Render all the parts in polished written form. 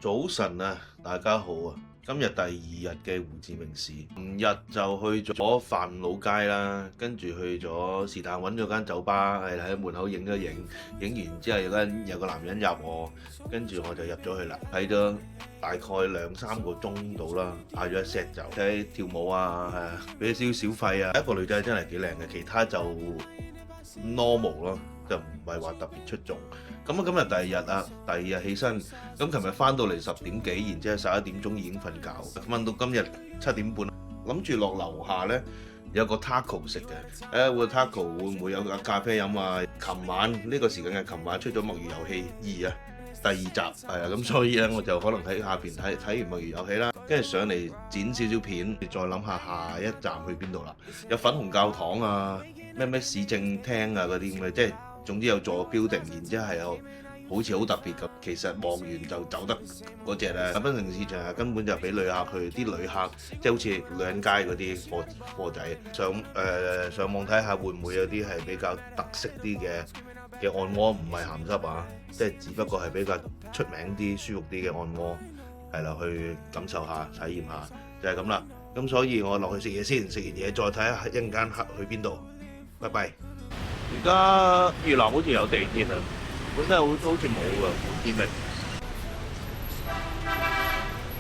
早晨啊，大家好啊！今日第二日嘅胡志明市，琴日就去咗范老街啦，跟住去咗是但揾咗間酒吧，喺門口影咗影，影完之後有個男人入我，跟住我就入咗去啦，睇咗大概2-3個鐘到啦，嗌咗一 set 酒，睇跳舞啊，俾少少小費啊，一個女仔真係幾靚嘅，其他就 normal 咯。就唔係話特別出眾。咁啊，今日第二日起身，咁琴日翻到嚟10點幾，然之後11點鐘已經瞓覺，瞓到今日7點半，諗住落樓下呢，有個 taco 食嘅，睇個 taco 會唔會有咖啡飲啊？琴晚呢個時間嘅琴晚出咗《墨魚遊戲2》啊，第2集係啊，咁所以咧我就可能喺下邊睇完《墨魚遊戲》啦，跟住上嚟剪少少片，再諗下一站去邊度啦。有粉紅教堂啊，咩市政廳啊嗰啲咁嘅，即係。總之有座 building， 然之後係有好似好特別咁，其實望完就走得嗰隻咧。檳城市場係根本就俾旅客去，啲旅客即係好似女人街嗰啲貨仔上網睇下會唔會有啲係比較特色啲嘅按摩，唔係鹹濕啊，即係只不過係比較出名啲、舒服啲嘅按摩，係啦，去感受下、體驗下就係咁啦。咁所以我落去食嘢先，食完嘢再睇下一陣間去邊度。拜拜。而家越南好似有地鐵啊，本身好似冇㗎，胡志明。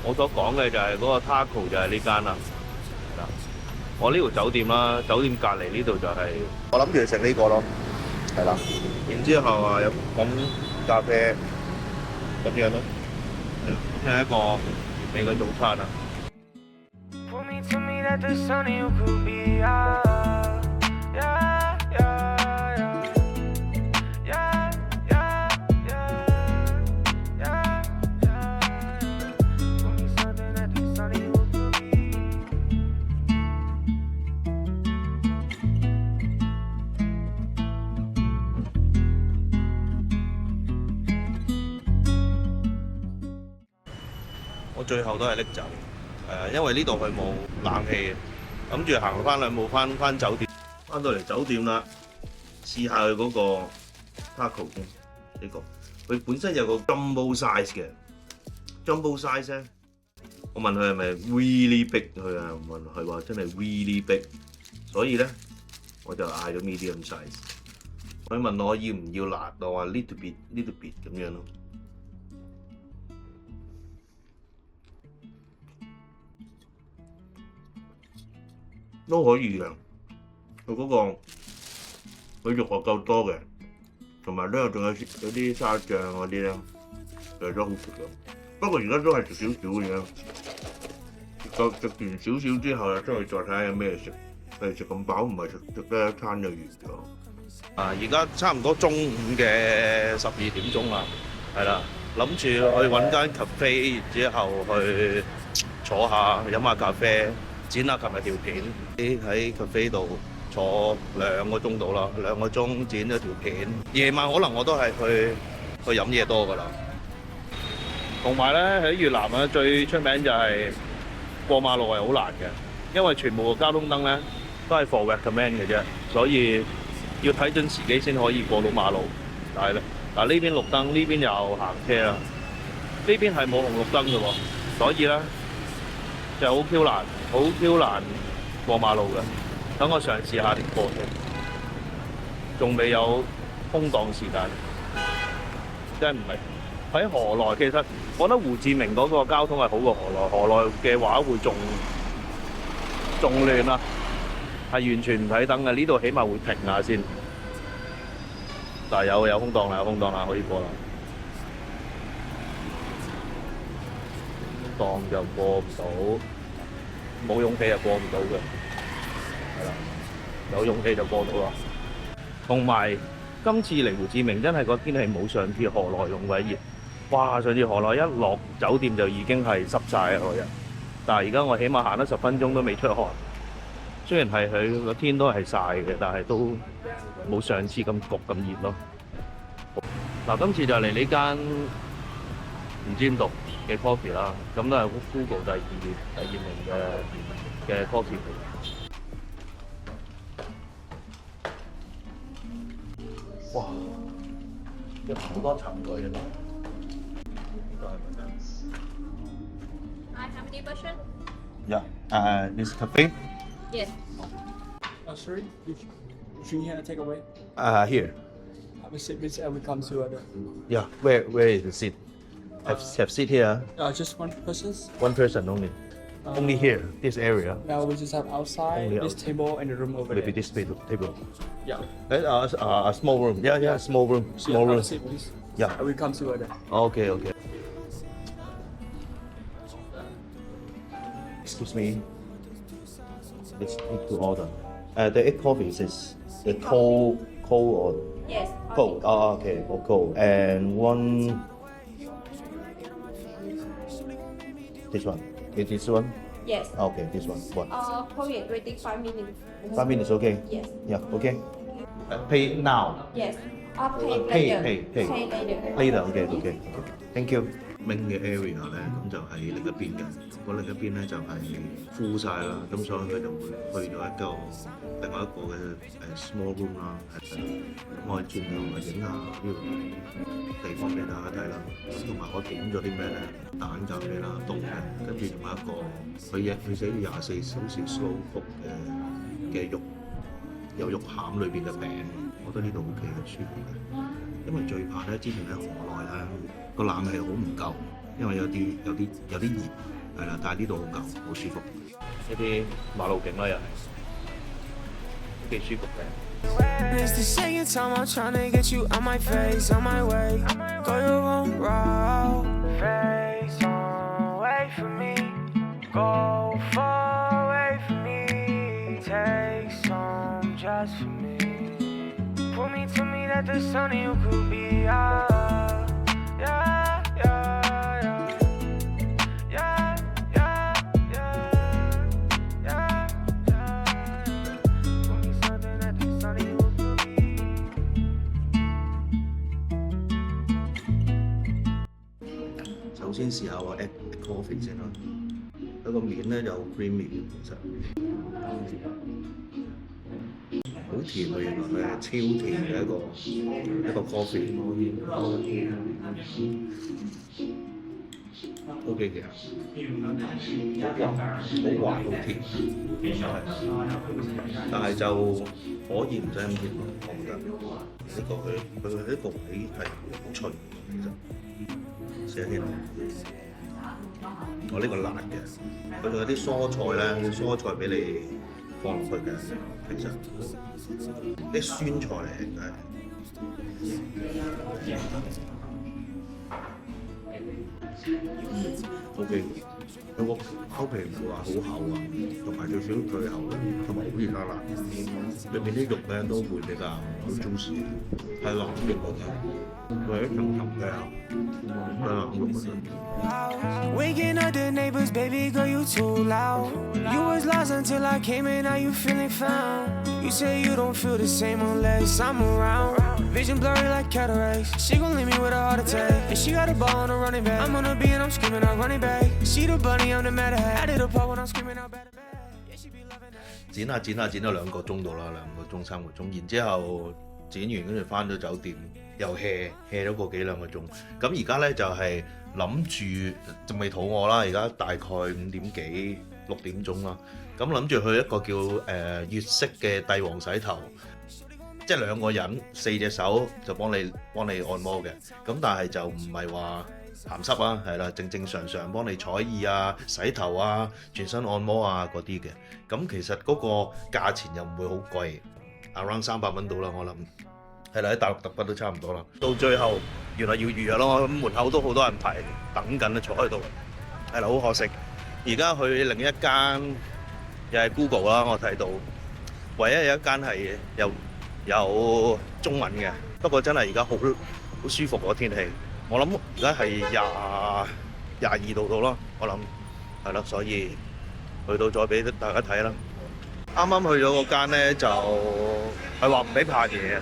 我所講嘅就係嗰個 taco 就係呢間啦。我呢條酒店啦，酒店隔離呢度就係、我諗住食呢個咯，係啦。然之後啊，有咁咖啡咁樣咯，係一個完美嘅早餐啊！我最後都係拎走，因為呢度佢冇冷氣，諗住行翻2步翻酒店，翻到嚟酒店啦，試下佢嗰個 taco 先，呢個佢本身有個 jumbo size 嘅 jumbo size 咧，我問佢係咪 really big， 佢問佢話真係 really big， 所以咧我就嗌咗 medium size， 佢問我要唔要辣，我話 little bit 咁樣咯。都可以嘅，佢嗰個佢肉係夠多嘅，同埋呢度仲有啲沙醬嗰啲咧，就都好食嘅。不過而家都係食少少嘅啫，食完少少之後就出去再睇下有咩食。係食咁飽唔係食得一餐就完咗。而家差唔多中午嘅12點鐘啦，係啦，諗住去揾間 cafe， 然之後去坐下飲下咖啡。剪下琴日條片，喺 cafe 度坐2個鐘到啦，2個鐘剪咗條片。夜晚可能我都係去飲嘢多㗎啦。同埋咧喺越南咧最出名就係過馬路係好難嘅，因為全部嘅交通燈咧都係 for recommend 嘅啫，所以要睇準時機先可以過到馬路。但係咧嗱呢邊綠燈，呢邊又行車啦，呢邊係冇紅綠燈嘅喎，所以咧就好 Q 難。好 Q 難過馬路嘅，等我嘗試下點過先，仲未有空檔時間，真係唔係喺河內。其實我覺得胡志明嗰個交通係好過河內，河內嘅話會仲亂啦，係完全唔睇燈嘅。呢度起碼會停下先，但係有空檔啦，有空檔啦，可以過啦。空檔就過唔到。冇勇氣就過唔到嘅，係啦，有勇氣就過到啦。同埋今次嚟胡志明真係個天氣冇上次河內咁鬼熱，哇！上次河內一落酒店就已經係濕晒嗰日，但係而家我起碼行得10分鐘都未出汗。雖然係佢個天都係曬嘅，但係都冇上次咁焗咁熱咯。嗱，今次就嚟呢間唔知點讀嘅 coffee 啦，咁都係 Google 第二名嘅 coffee。哇！有好多層佢啊！呢個係咪 Hi, how many version? Yeah. This cafe. Yes. Sorry, you drink here, take away. Here. Have a seat, please, and we come to order. Yeah. Where is the seat? Have seat here. Just one person. One person only. Only here. This area. Now we just have outside Only this outside. table and the room over Maybe there. this table. Yeah. A small room. Yeah. Small room. Small Have room. a seat, please. Yeah. And we come to order. Okay. Excuse me. Let's need to order. The egg coffee is the cold or Yes. cold. Oh, okay. Or cold. And one. This one. Is this one? Yes. Okay, this one. What? Korean waiting 5 minutes. 5 minutes, okay? Yes. Yeah, okay. Pay now. Yes. Pay Pay, later. pay, pay. Pay later. Later, okay. Thank you. 明嘅 area 咧，咁就喺另一邊嘅，嗰另一邊咧就係 full 晒啦，咁所以佢就會去咗另外一個嘅small room 啦，咁我哋轉頭咪影下呢個地方俾大家睇啦，同埋我點咗啲咩咧？蛋咖啡啦，凍嘅，跟住仲有一個佢寫住24小時 slow cook 嘅肉，有肉餡裏邊嘅餅，我覺得呢度 OK 嘅，舒服嘅。因為最怕咧，之前喺河內咧個冷氣好唔夠，因為有啲熱，係啦，但係呢度好夠，好舒服。一啲馬路景啦，又係幾舒服嘅。It's the second time I'm trying to get you on my face, on my way. Go your own route. Face on, wait for me. Go far away from me. Take some just for me. Put me to me that the sun you could be out. Yeah, yeah, yeah. Yeah, yeah, yeah. Yeah, yeah. Put me something that the sun you could be. 首先試下個 egg coffee 先啦，佢個面咧有 creamy 嘅，其實好甜啊！原來佢係超甜嘅一個 coffee。O.K. 嘅，好滑好甜，但係就可以唔使咁甜，我覺得佢呢個位係好脆，其實寫起來。我呢個辣嘅，佢仲有啲蔬菜咧，蔬菜俾你放落去嘅，其實啲酸菜嚟嘅。O.K. 佢個口皮唔會話好厚啊，同埋最少退口，同埋好熱辣辣。裏面啲肉咧都會比較好 juicy，係冷肉嚟嘅，佢係一層層嘅冷肉嚟嘅。Waking up the neighbors, baby girl, you too loud. You was lost until I came in, now you feeling found. You say you don't feel the same unless I'm around. Vision blurry like cataracts. She gon' leave me with a heart attack. And she got a ball on a running back. I'm on a beat and I'm screaming out running back. She the bunny, I'm the mad hat. I did a part when I'm screaming out better back. Yeah, she be loving that. 剪咗2個鐘到啦，2個鐘3個鐘，然之後剪完跟住翻咗酒店，又 hea 咗個幾2個鐘。咁而家咧就係諗住仲未肚餓啦，而家大概5點幾6點鐘啦。咁諗住去一個叫粵式嘅帝王洗頭，即係2個人4隻手就幫你按摩嘅。咁但係就唔係話鹹濕啊，係啦，正常幫你採耳啊、洗頭啊、全身按摩啊嗰啲嘅。咁其實嗰個價錢又唔會好貴，around 300蚊到啦，我諗係啦，喺大陸特北都差唔多啦。到最後原來要預約咯，咁門口都好多人排等緊啊，坐喺度。係啦，好可惜。而家去另一間又係 Google 啦，我睇到唯一有一間係有中文嘅，不過真係而家好舒服個天氣。我諗而家係22度到咯，我諗係啦，所以去到再俾大家睇啦。啱啱去咗嗰間咧，就係話唔俾拍嘢，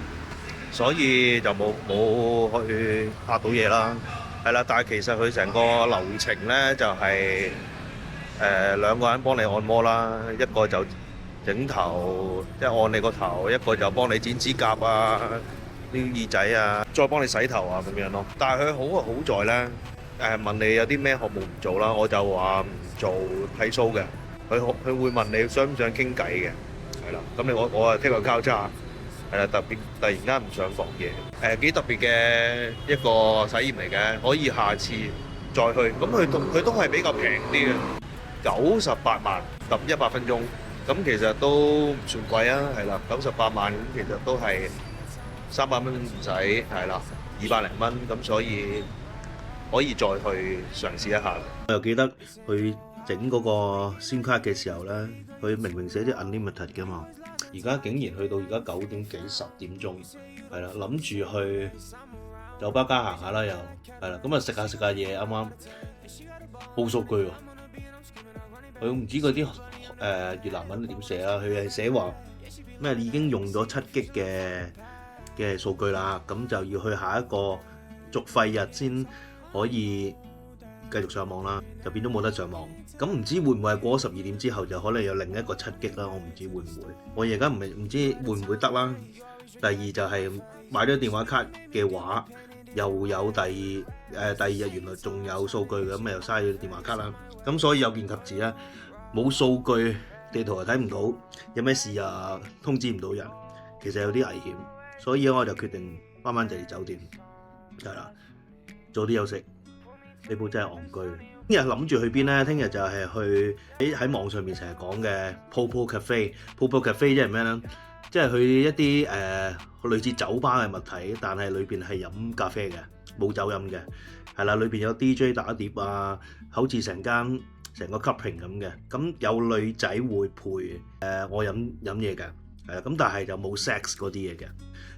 所以就冇去拍到嘢啦。係啦，但係其實佢成個流程咧就係2個人幫你按摩啦，一個就整頭，即係按你個頭，一個就幫你剪指甲啊。啲耳仔啊，再幫你洗頭啊咁樣咯。但係佢好在咧，問你有啲咩項目唔做啦，我就話唔做睇 show 嘅。佢會問你想唔想傾偈嘅，係啦。咁我係聽個交叉，係啦，突然間唔想講嘢，幾特別嘅一個體驗嚟嘅，可以下次再去。咁佢都係比較平啲嘅，98萬揼100分鐘，咁其實都唔算貴啊，係啦，98萬咁其實都係300蚊唔使，係啦，200零蚊，咁所以可以再去嘗試一下。我又記得去整嗰個 SIM 卡嘅時候咧，佢明明寫啲 unlimited 嘅嘛，而家竟然去到而家9點幾10點鐘，係啦，諗住去酒吧街行下啦，又係啦，咁啊食下嘢，啱啱報數據喎，佢唔知嗰啲越南文點寫啦，佢係寫話咩已經用咗7 G 嘅數據啦，咁就要去下一個續費日先可以繼續上網啦，就變咗冇得上網。咁唔知會唔會係過咗12點之後就可能有另一個7 G 啦？我唔知會唔會。我而家唔知會唔會得啦。第二就係買咗電話卡嘅話，又有第二日原來仲有數據嘅，咁又嘥咗電話卡啦。咁所以有見及此啦，冇數據地圖又睇唔到，有咩事啊通知唔到人，其實有啲危險。所以我就決定翻就嚟酒店，係啦，早啲休息。呢鋪真係戇居。聽日諗住去邊呢？聽日就係去喺網上面成日講嘅 Popo Cafe。Popo Cafe 即係咩呢？即係去一啲類似酒吧嘅物體，但係裏邊係飲咖啡嘅，冇酒飲嘅。係啦，裏邊有 DJ 打碟啊，好似成個 clubbing 咁嘅。咁有女仔會陪我飲嘢嘅，係啦。咁但係就冇 sex 嗰啲嘢嘅，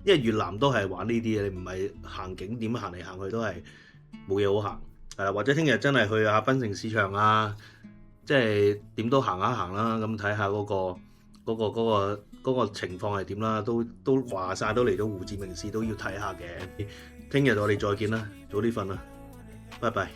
因為越南都係玩呢啲嘢，你唔係行景點行嚟行去都係冇嘢好行。或者聽日真係去下檳城市場啊，即係點都行一行啦，咁睇下嗰個情況係點啦，都話晒都嚟到胡志明市都要睇下嘅。聽日我哋再見啦，早啲瞓啦，拜拜。